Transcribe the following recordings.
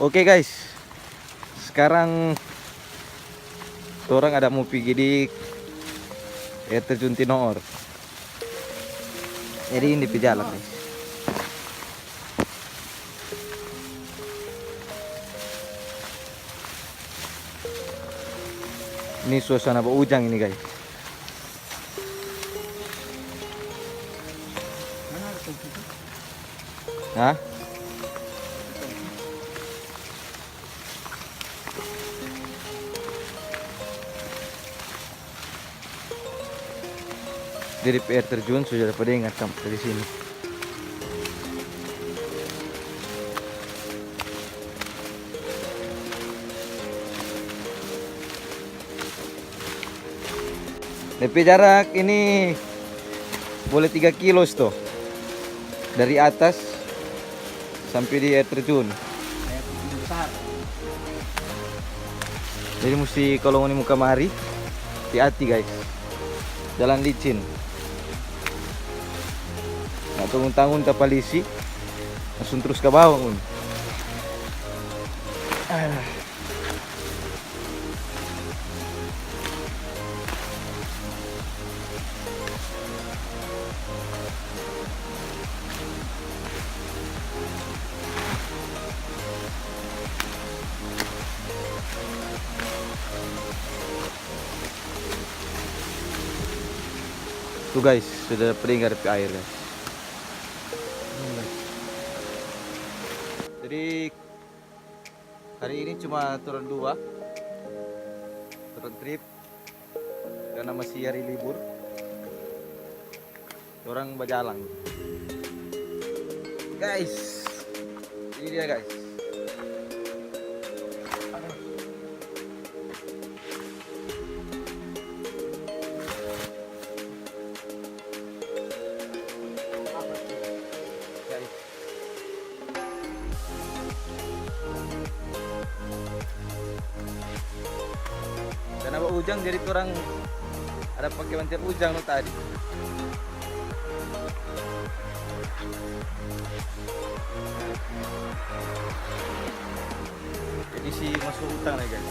Oke guys, sekarang orang ada mau pergi di air terjun Tinoor. Jadi ini di jalan guys. Ini suasana ujang ini guys. Hah? Dari air terjun sudah pada ingat sampai di sini. Tapi jarak ini boleh 3 kilo tuh. Dari atas sampai di air terjun. Jadi mesti kalau mau muka mari hati-hati guys. Jalan licin. Nah, tanggung-tanggung tak polisi langsung terus ke bawah pun. Tuh guys, sudah peringkat di air guys. Jadi hari ini cuma turun 2, turun trip karena masih hari libur. Orang berjalan. Guys, ini dia guys. Karena ujang jadi orang ada pakai mantir ujang lo tadi. Jadi si masuk hutan ya guys.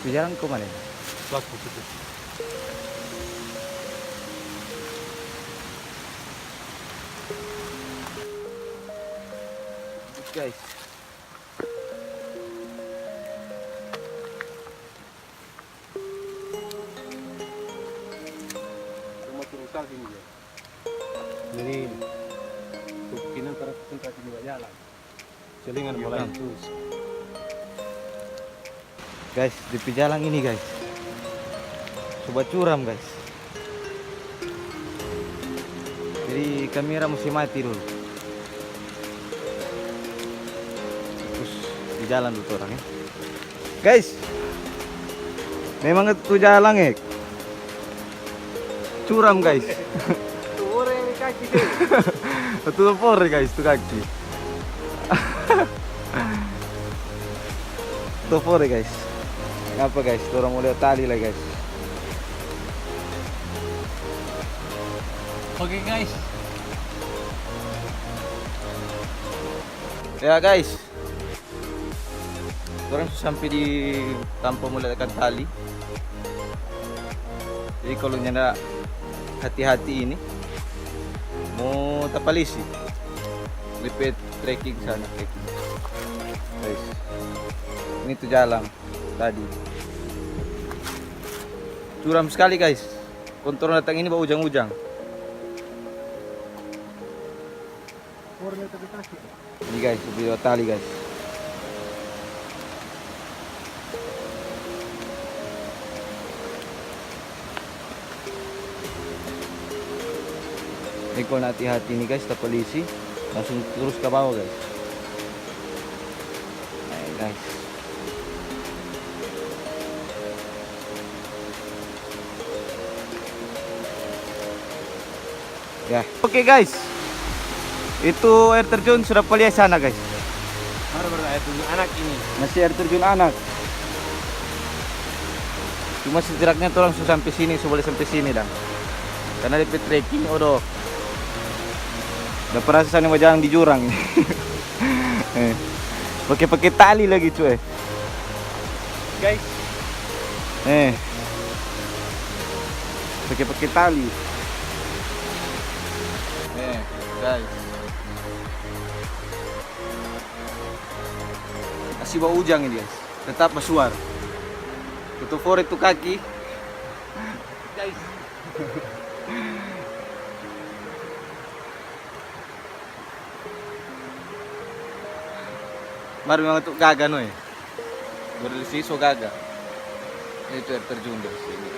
Jalan ke mana? Waktu itu. Guys. Rumah terusan sini ya. Jadi kemungkinan para tempat juga jalan. Selingan mulai terus. Guys, di pejalang ini guys. Coba curam guys. Jadi kamera mesti mati dulu. Terus di jalan dulu orang ya. Guys. Memang itu jalan ya. Curam guys. Ore kaki deh. Itu pore guys, itu kaki. Itu pore guys. Ngapa guys? Orang mau lihat tali lah guys. Oke guys. Ya guys. Orang sampai di tanpa meletakkan tali. Jadi kalau nyanda hati-hati ini mau tapalisi. Lipet trekking sana trekking. Guys. Ini tuh jalan tadi. Curam sekali guys. Kontrol datang ini bawa ujang-ujang. Ini guys, video tali guys. Recall na hati-hati nih guys, tak polisi. Langsung terus ke bawah guys. Ayo guys. Ya, oke guys. Itu air terjun sudah pelihat sana guys. Baru air terjun anak ini. Masih air terjun anak. Cuma setidaknya tuh langsung sampai sini, boleh sampai sini dah. Karena di trekking, odoh. Udah perasaan yang jalan di jurang. Pakai tali lagi cuy. Guys, Pakai tali. Guys. Masih bau ujang ini guys. Tetap bersuar. Tutup for itu kaki. guys. Baru memang untuk gaga noy. Berlisi so gaga. Itu air terjun dari sini.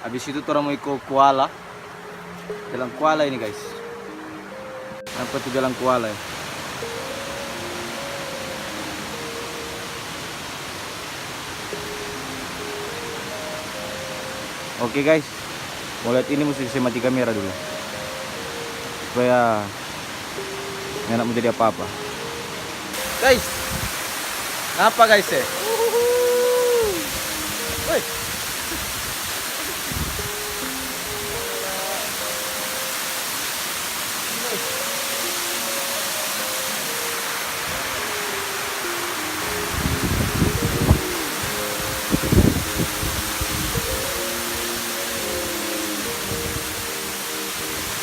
Habis itu orang mau ikut koala. Jalan koala ini guys. Apa tuh jalan koala ya? Oke guys. Mau lihat ini mesti saya mati kamera dulu. Supaya nggak menjadi apa-apa. Guys. Apa guys ya? Woi.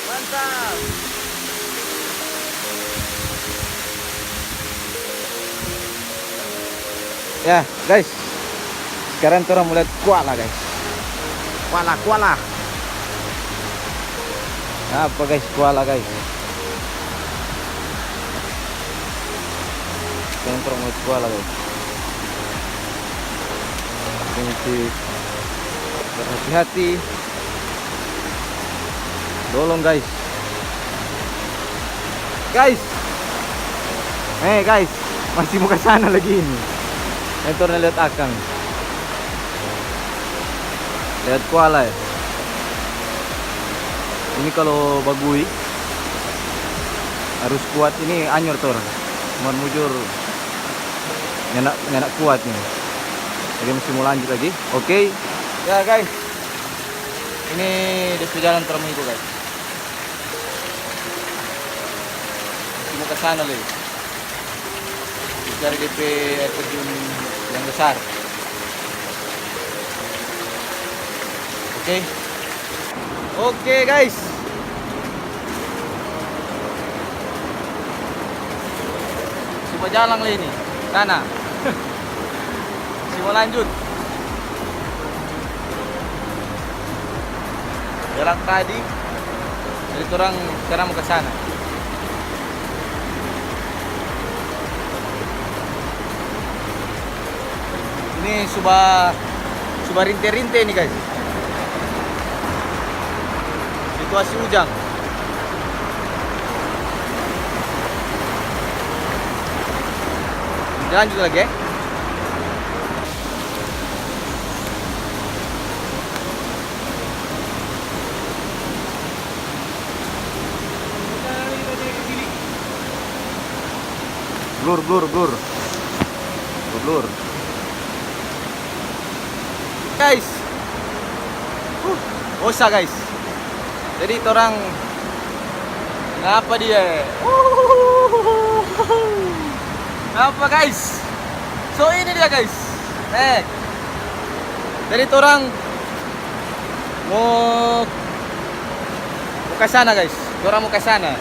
Mantap. Ya guys, sekarang kita mulai koala guys. Koala. Apa guys, koala guys. Sekarang kita mulai koala guys. Ini berhati-hati. Tolong guys. Guys, masih mau ke sana lagi ini. Entor na lihat akang. Lihat koala ya. Ini kalau bagui harus kuat, ini anyor tor. Mau mujur nyenak kuat nih. Jadi mesti mau lanjut lagi. Oke. Ya guys. Ini di jalan termu itu guys. Mau ke sana lagi. Cari DP air terjun yang besar. Oke guys. Coba jalan lah ini. Sana. Mau lanjut. Jalan tadi. Jadi orang sekarang mau ke sana. Ini sudah rinte-rinte nih guys. Situasi hujan. Lanjut lagi ya. Blur. Guys. Osa guys. Jadi orang ngapa dia? Apa guys? So ini dia guys. Jadi orang mau ke sana guys. Orang mau ke sana.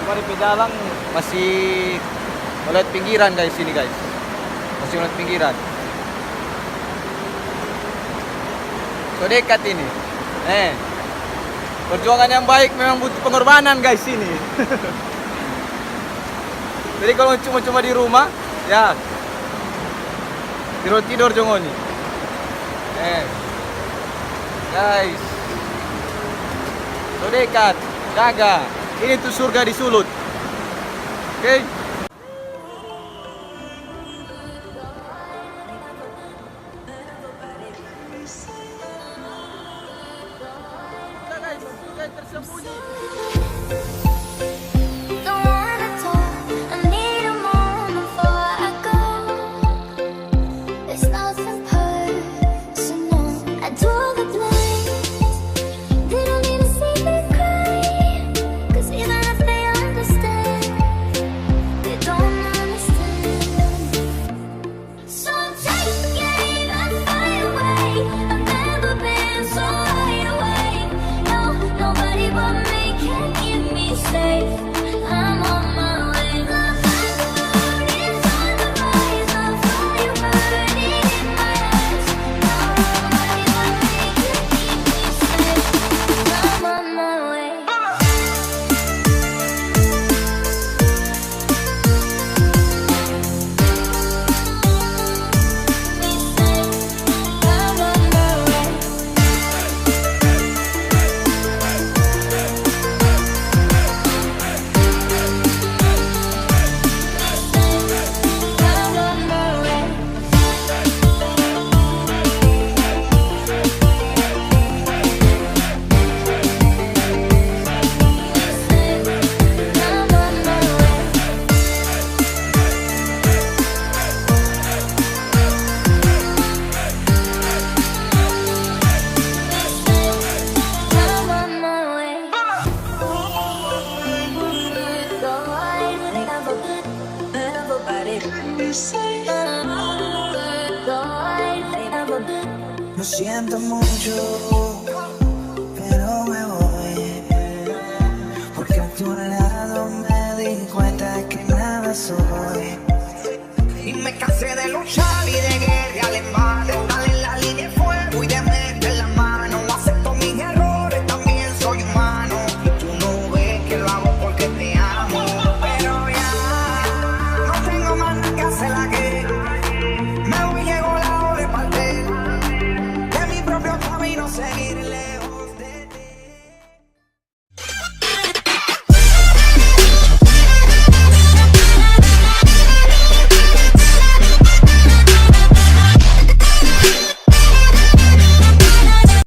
Kemarin pedalang masih melihat pinggiran guys ini guys. Masih melihat pinggiran. So dekat ini. Perjuangan yang baik memang butuh pengorbanan guys ini. Jadi kalau cuma di rumah, ya tidur jongoni. Guys. So dekat, jaga. Ini tuh surga di Sulut. Oke. Guys, surga tersembunyi. Don't wanna talk, I need a moment before I go. It's nothing personal, I draw the blank. They don't need to see me cry, 'cause even if they understand, they don't understand. So take it even far away. I've never been so wide awake. No, nobody but me can keep me safe. I'm on my way. The firework is on the rise. The fire burning in my eyes. No, nobody but me can keep me safe. I'm on my way. Be safe. I'm on my way. I'm on my way. I'm on my way. I'm on my way. Lo siento mucho,